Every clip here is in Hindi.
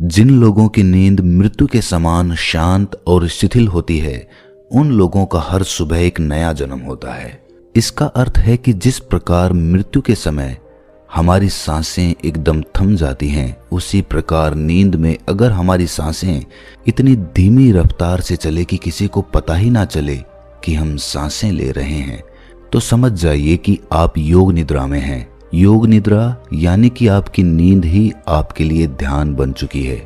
जिन लोगों की नींद मृत्यु के समान शांत और शिथिल होती है, उन लोगों का हर सुबह एक नया जन्म होता है। इसका अर्थ है कि जिस प्रकार मृत्यु के समय हमारी सांसें एकदम थम जाती हैं, उसी प्रकार नींद में अगर हमारी सांसें इतनी धीमी रफ्तार से चले कि किसी को पता ही ना चले कि हम सांसें ले रहे हैं, तो समझ जाइए कि आप योग निद्रा में हैं। योग निद्रा यानी कि आपकी नींद ही आपके लिए ध्यान बन चुकी है।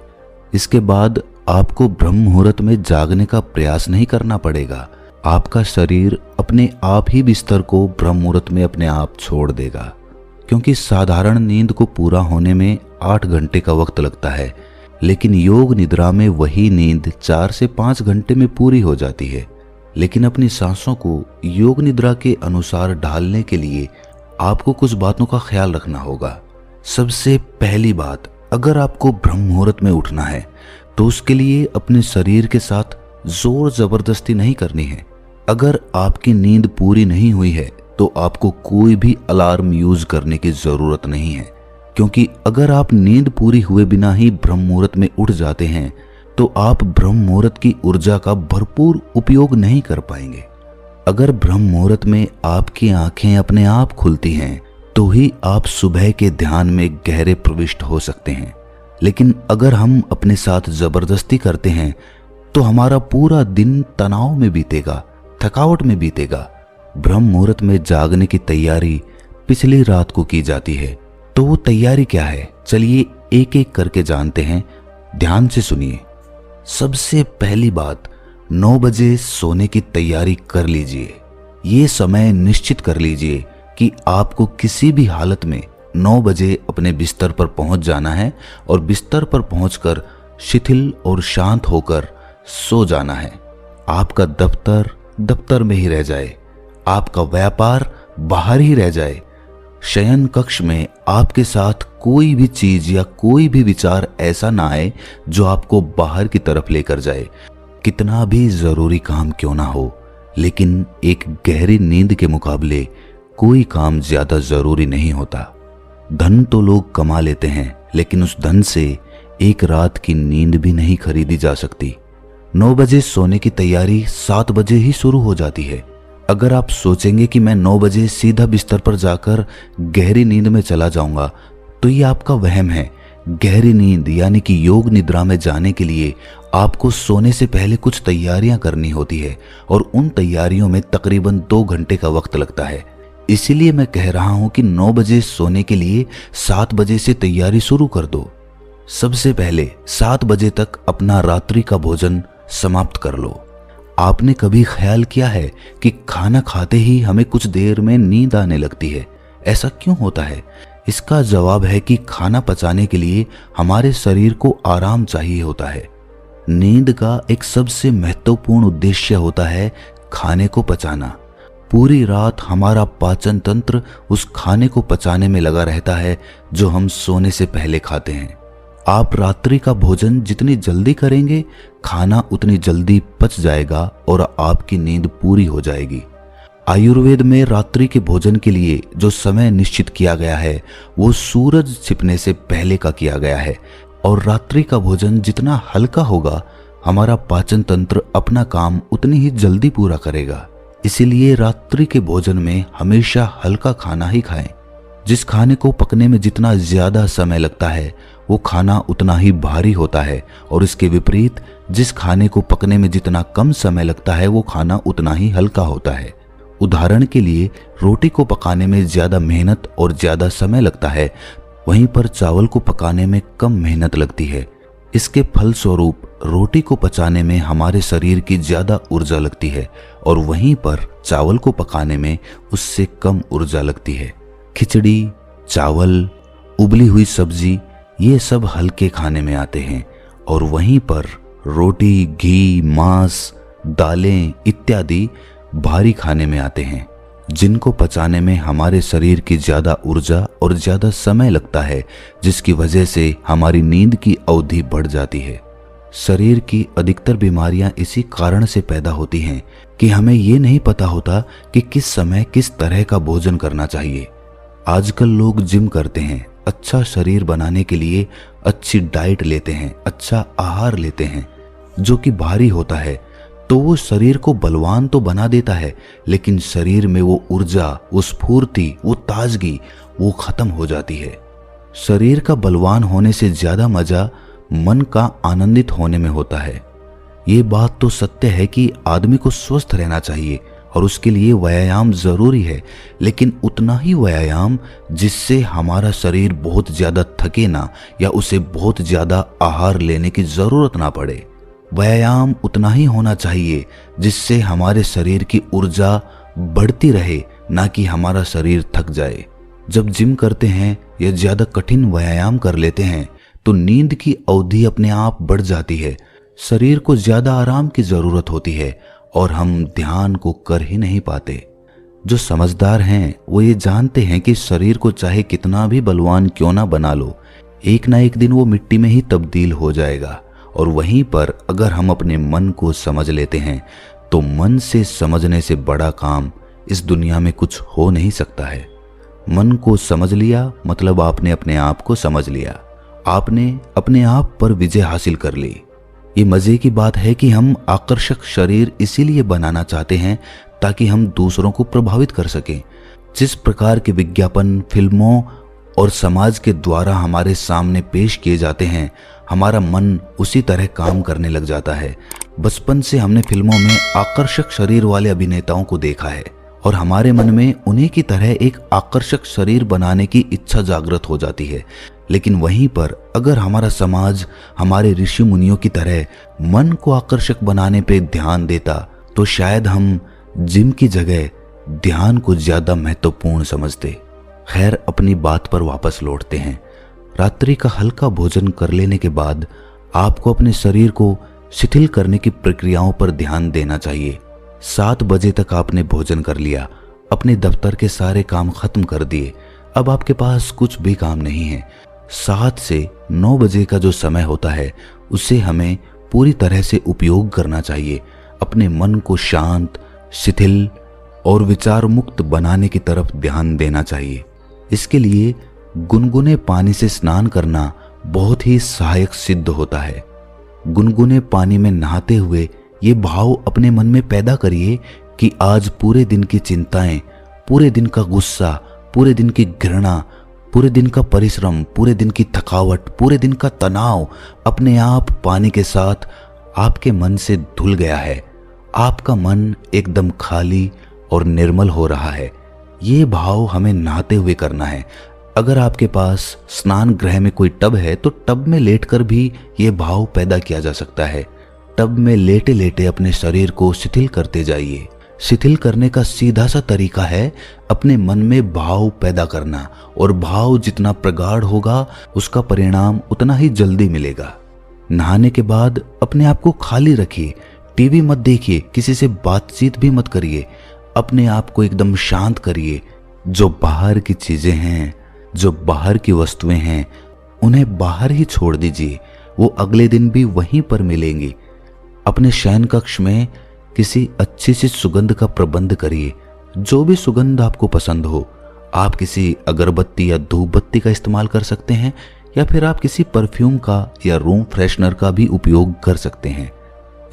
इसके बाद आपको ब्रह्म मुहूर्त में जागने का प्रयास नहीं करना पड़ेगा। आपका शरीर अपने आप ही बिस्तर को ब्रह्म मुहूर्त में अपने आप छोड़ देगा, क्योंकि साधारण नींद को पूरा होने में 8 घंटे का वक्त लगता है, लेकिन योग निद्रा में वही नींद 4 से 5 घंटे में पूरी हो जाती है। लेकिन अपनी सांसों को योग निद्रा के अनुसार ढालने के लिए आपको कुछ बातों का ख्याल रखना होगा। सबसे पहली बात, अगर आपको ब्रह्म मुहूर्त में उठना है तो उसके लिए अपने शरीर के साथ जोर जबरदस्ती नहीं करनी है। अगर आपकी नींद पूरी नहीं हुई है तो आपको कोई भी अलार्म यूज करने की जरूरत नहीं है, क्योंकि अगर आप नींद पूरी हुए बिना ही ब्रह्म मुहूर्त में उठ जाते हैं तो आप ब्रह्म मुहूर्त की ऊर्जा का भरपूर उपयोग नहीं कर पाएंगे। अगर ब्रह्म मुहूर्त में आपकी आंखें अपने आप खुलती हैं तो ही आप सुबह के ध्यान में गहरे प्रविष्ट हो सकते हैं। लेकिन अगर हम अपने साथ जबरदस्ती करते हैं तो हमारा पूरा दिन तनाव में बीतेगा, थकावट में बीतेगा। ब्रह्म मुहूर्त में जागने की तैयारी पिछली रात को की जाती है, तो वो तैयारी क्या है, चलिए एक एक करके जानते हैं। ध्यान से सुनिए। सबसे पहली बात, 9 बजे सोने की तैयारी कर लीजिए। ये समय निश्चित कर लीजिए कि आपको किसी भी हालत में 9 बजे अपने बिस्तर पर पहुंच जाना है और बिस्तर पर पहुंचकर शिथिल और शांत होकर सो जाना है। आपका दफ्तर दफ्तर में ही रह जाए, आपका व्यापार बाहर ही रह जाए। शयन कक्ष में आपके साथ कोई भी चीज या कोई भी विचार ऐसा ना आए जो आपको बाहर की तरफ लेकर जाए। कितना भी जरूरी काम क्यों ना हो, लेकिन एक गहरी नींद के मुकाबले कोई काम ज्यादा जरूरी नहीं होता। धन तो लोग कमा लेते हैं, लेकिन उस धन से एक रात की नींद भी नहीं खरीदी जा सकती। 9 बजे सोने की तैयारी 7 बजे ही शुरू हो जाती है। अगर आप सोचेंगे कि मैं 9 बजे सीधा बिस्तर पर जाकर गहरी नींद में चला जाऊंगा, तो ये आपका वहम है। गहरी नींद यानी कि योग निद्रा में जाने के लिए आपको सोने से पहले कुछ तैयारियां करनी होती है और उन तैयारियों में तकरीबन 2 घंटे का वक्त लगता है। इसीलिए मैं कह रहा हूं कि 9 बजे सोने के लिए 7 बजे से तैयारी शुरू कर दो। सबसे पहले 7 बजे तक अपना रात्रि का भोजन समाप्त कर लो। आपने कभी ख्याल किया है कि खाना खाते ही हमें कुछ देर में नींद आने लगती है? ऐसा क्यों होता है? इसका जवाब है कि खाना पचाने के लिए हमारे शरीर को आराम चाहिए होता है। नींद का एक सबसे महत्वपूर्ण उद्देश्य होता है खाने को पचाना। पूरी रात हमारा पाचन तंत्र उस खाने को पचाने में लगा रहता है जो हम सोने से पहले खाते हैं। आप रात्रि का भोजन जितनी जल्दी करेंगे, खाना उतनी जल्दी पच जाएगा और आपकी नींद पूरी हो जाएगी। आयुर्वेद में रात्रि के भोजन के लिए जो समय निश्चित किया गया है वो सूरज छिपने से पहले का किया गया है, और रात्रि का भोजन जितना हल्का होगा, हमारा पाचन तंत्र अपना काम उतनी ही जल्दी पूरा करेगा। इसीलिए रात्रि के भोजन में हमेशा हल्का खाना ही खाएं। जिस खाने को पकने में जितना ज्यादा समय लगता है वो खाना उतना ही भारी होता है, और इसके विपरीत जिस खाने को पकने में जितना कम समय लगता है वो खाना उतना ही हल्का होता है। उदाहरण के लिए, रोटी को पकाने में ज्यादा मेहनत और ज्यादा समय लगता है, वहीं पर चावल को पकाने में कम मेहनत लगती है। इसके फलस्वरूप रोटी को पचाने में हमारे शरीर की ज्यादा ऊर्जा लगती है और वहीं पर चावल को पकाने में उससे कम ऊर्जा लगती है। खिचड़ी, चावल, उबली हुई सब्जी, ये सब हल्के खाने में आते हैं, और वहीं पर रोटी, घी, मांस, दालें इत्यादि भारी खाने में आते हैं, जिनको पचाने में हमारे शरीर की ज्यादा ऊर्जा और ज्यादा समय लगता है, जिसकी वजह से हमारी नींद की अवधि बढ़ जाती है। शरीर की अधिकतर बीमारियां इसी कारण से पैदा होती हैं कि हमें ये नहीं पता होता कि किस समय किस तरह का भोजन करना चाहिए। आजकल लोग जिम करते हैं, अच्छा शरीर बनाने के लिए अच्छी डाइट लेते हैं, अच्छा आहार लेते हैं जो कि भारी होता है, तो वो शरीर को बलवान तो बना देता है, लेकिन शरीर में वो ऊर्जा, वो स्फूर्ति, वो ताजगी वो खत्म हो जाती है। शरीर का बलवान होने से ज्यादा मजा मन का आनंदित होने में होता है। ये बात तो सत्य है कि आदमी को स्वस्थ रहना चाहिए और उसके लिए व्यायाम जरूरी है, लेकिन उतना ही व्यायाम जिससे हमारा शरीर बहुत ज्यादा थके ना या उसे बहुत ज्यादा आहार लेने की जरूरत ना पड़े। व्यायाम उतना ही होना चाहिए जिससे हमारे शरीर की ऊर्जा बढ़ती रहे, ना कि हमारा शरीर थक जाए। जब जिम करते हैं या ज्यादा कठिन व्यायाम कर लेते हैं तो नींद की अवधि अपने आप बढ़ जाती है, शरीर को ज्यादा आराम की जरूरत होती है और हम ध्यान को कर ही नहीं पाते। जो समझदार हैं वो ये जानते हैं कि शरीर को चाहे कितना भी बलवान क्यों ना बना लो, एक ना एक दिन वो मिट्टी में ही तब्दील हो जाएगा। और वहीं पर अगर हम अपने मन को समझ लेते हैं तो मन से समझने से बड़ा काम इस दुनिया में कुछ हो नहीं सकता है। मन को समझ लिया मतलब आपने अपने आप को समझ लिया, आपने अपने आप पर विजय हासिल कर ली। ये मजे की बात है कि हम आकर्षक शरीर इसीलिए बनाना चाहते हैं ताकि हम दूसरों को प्रभावित कर सकें। जिस प्रकार के विज्ञापन फिल्मों और समाज के द्वारा हमारे सामने पेश किए जाते हैं, हमारा मन उसी तरह काम करने लग जाता है। बचपन से हमने फिल्मों में आकर्षक शरीर वाले अभिनेताओं को देखा है और हमारे मन में उन्हीं की तरह एक आकर्षक शरीर बनाने की इच्छा जागृत हो जाती है। लेकिन वहीं पर अगर हमारा समाज हमारे ऋषि मुनियों की तरह मन को आकर्षक बनाने पे ध्यान देता तो शायद हम जिम की जगह ध्यान को ज्यादा महत्वपूर्ण समझते। खैर, अपनी बात पर वापस लौटते हैं। रात्रि का हल्का भोजन कर लेने के बाद आपको अपने शरीर को शिथिल करने की प्रक्रियाओं पर ध्यान देना चाहिए। 7 बजे तक आपने भोजन कर लिया, अपने दफ्तर के सारे काम खत्म कर दिए, अब आपके पास कुछ भी काम नहीं है। 7 से 9 बजे का जो समय होता है उसे हमें पूरी तरह से उपयोग करना चाहिए। अपने मन को शांत, शिथिल और विचार मुक्त बनाने की तरफ ध्यान देना चाहिए। इसके लिए गुनगुने पानी से स्नान करना बहुत ही सहायक सिद्ध होता है। गुनगुने पानी में नहाते हुए ये भाव अपने मन में पैदा करिए कि आज पूरे दिन की चिंताएं, पूरे दिन का गुस्सा, पूरे दिन की घृणा, पूरे दिन का परिश्रम, पूरे दिन की थकावट, पूरे दिन का तनाव अपने आप पानी के साथ आपके मन से धुल गया है। आपका मन एकदम खाली और निर्मल हो रहा है। ये भाव हमें नहाते हुए करना है। अगर आपके पास स्नान गृह में कोई टब है तो टब में लेटकर भी ये भाव पैदा किया जा सकता है। टब में लेटे लेटे अपने शरीर को शिथिल करते जाइए। शिथिल करने का सीधा सा तरीका है अपने मन में भाव पैदा करना, और भाव जितना प्रगाढ़ होगा उसका परिणाम उतना ही जल्दी मिलेगा। नहाने के बाद अपने आप को खाली रखिए, टीवी मत देखिए, किसी से बातचीत भी मत करिए, अपने आप को एकदम शांत करिए। जो बाहर की चीजें हैं, जो बाहर की वस्तुएं हैं, उन्हें बाहर ही छोड़ दीजिए, वो अगले दिन भी वहीं पर मिलेंगी। अपने शयन कक्ष में किसी अच्छी सी सुगंध का प्रबंध करिए, जो भी सुगंध आपको पसंद हो। आप किसी अगरबत्ती या धूप बत्ती का इस्तेमाल कर सकते हैं, या फिर आप किसी परफ्यूम का या रूम फ्रेशनर का भी उपयोग कर सकते हैं।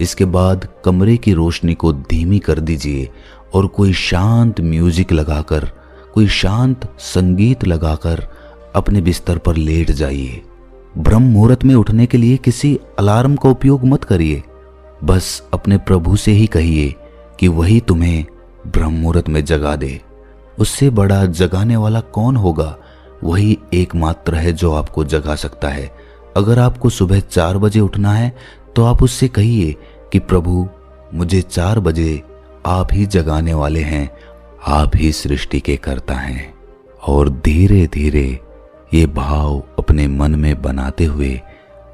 इसके बाद कमरे की रोशनी को धीमी कर दीजिए और कोई शांत म्यूजिक लगाकर, कोई शांत संगीत लगाकर अपने बिस्तर पर लेट जाइए। ब्रह्म मुहूर्त में उठने के लिए किसी अलार्म का उपयोग मत करिए। बस अपने प्रभु से ही कहिए कि वही तुम्हें ब्रह्म मुहूर्त में जगा दे। उससे बड़ा जगाने वाला कौन होगा? वही एकमात्र है जो आपको जगा सकता है। अगर आपको सुबह 4 बजे उठना है तो आप उससे कहिए कि प्रभु, मुझे 4 बजे आप ही जगाने वाले हैं, आप ही सृष्टि के कर्ता हैं। और धीरे धीरे ये भाव अपने मन में बनाते हुए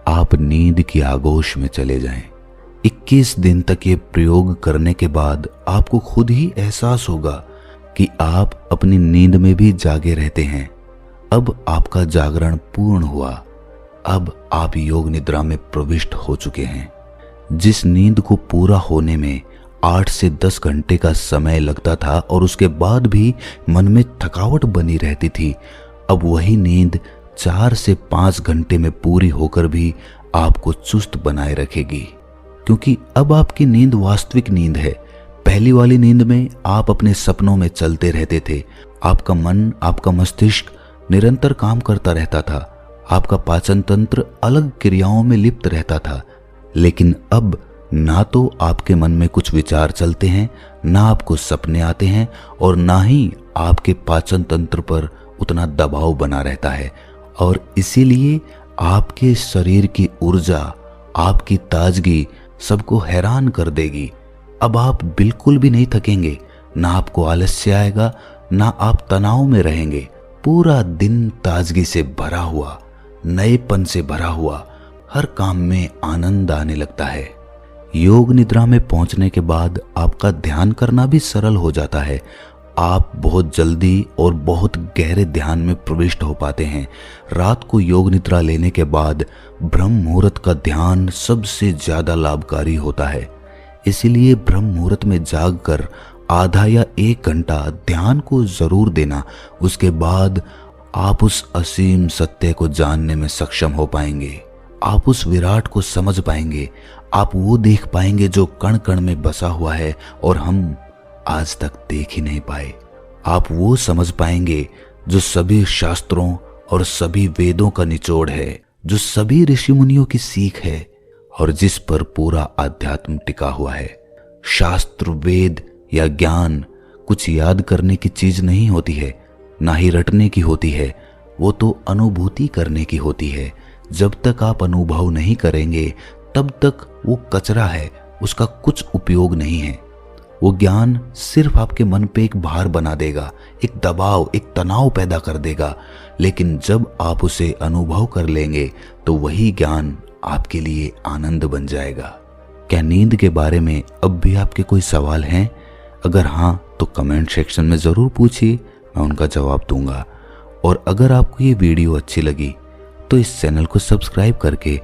आप नींद की आगोश में चले जाएं। 21 दिन तक ये प्रयोग करने के बाद आपको खुद ही एहसास होगा कि आप अपनी नींद में भी जागे रहते हैं। अब आपका जागरण पूर्ण हुआ। अब आप योग निद्रा में प्रविष्ट हो चुके हैं। जिस नींद को पूरा होने में 8 से 10 घंटे का समय लगता था और उसके बाद भी मन में थकावट बनी रहती थी, अब वही नींद 4 से 5 घंटे में पूरी होकर भी आपको चुस्त बनाए रखेगी, क्योंकि अब आपकी नींद वास्तविक नींद है। पहली वाली नींद में आप अपने सपनों में चलते रहते थे। आपका मन, आपका मस्तिष्क निरंतर काम करता रहता था। आपका पाचन तंत्र अलग क्रियाओं में लिप्त रहता था। लेकिन अब ना तो आपके मन में कुछ विचार चलते हैं, ना आपको सपने आते हैं, और ना ही आपके पाचन तंत्र पर उतना दबाव बना रहता है। और इसीलिए आपके शरीर की ऊर्जा, आपकी ताजगी सबको हैरान कर देगी। अब आप बिल्कुल भी नहीं थकेंगे, ना आपको आलस्य आएगा, ना आप तनाव में रहेंगे। पूरा दिन ताजगी से भरा हुआ, नएपन से भरा हुआ, हर काम में आनंद आने लगता है। योग निद्रा में पहुंचने के बाद आपका ध्यान करना भी सरल हो जाता है। आप बहुत जल्दी और बहुत गहरे ध्यान में प्रविष्ट हो पाते हैं। रात को योग निद्रा लेने के बाद ब्रह्म मुहूर्त का ध्यान सबसे ज्यादा लाभकारी होता है। इसीलिए ब्रह्म मुहूर्त में जागकर आधा या 1 घंटा ध्यान को जरूर देना। उसके बाद आप उस असीम सत्य को जानने में सक्षम हो पाएंगे। आप उस विराट को समझ पाएंगे। आप वो देख पाएंगे जो कण कण में बसा हुआ है और हम आज तक देख ही नहीं पाए। आप वो समझ पाएंगे जो सभी शास्त्रों और सभी वेदों का निचोड़ है, जो सभी ऋषि मुनियों की सीख है और जिस पर पूरा आध्यात्म टिका हुआ है। शास्त्र, वेद या ज्ञान कुछ याद करने की चीज नहीं होती है, ना ही रटने की होती है। वो तो अनुभूति करने की होती है। जब तक आप अनुभव नहीं करेंगे तब तक वो कचरा है, उसका कुछ उपयोग नहीं है। वो ज्ञान सिर्फ आपके मन पे एक भार बना देगा, एक दबाव, एक तनाव पैदा कर देगा। लेकिन जब आप उसे अनुभव कर लेंगे तो वही ज्ञान आपके लिए आनंद बन जाएगा। क्या नींद के बारे में अब भी आपके कोई सवाल हैं? अगर हाँ तो कमेंट सेक्शन में ज़रूर पूछिए, मैं उनका जवाब दूंगा। और अगर आपको ये वीडियो अच्छी लगी तो इस चैनल को सब्सक्राइब करके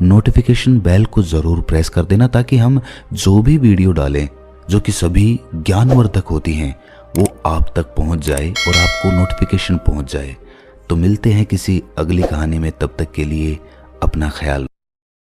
नोटिफिकेशन बेल को ज़रूर प्रेस कर देना, ताकि हम जो भी वीडियो डालें जो कि सभी ज्ञानवर्धक होती हैं वो आप तक पहुंच जाए और आपको नोटिफिकेशन पहुंच जाए। तो मिलते हैं किसी अगली कहानी में, तब तक के लिए अपना ख्याल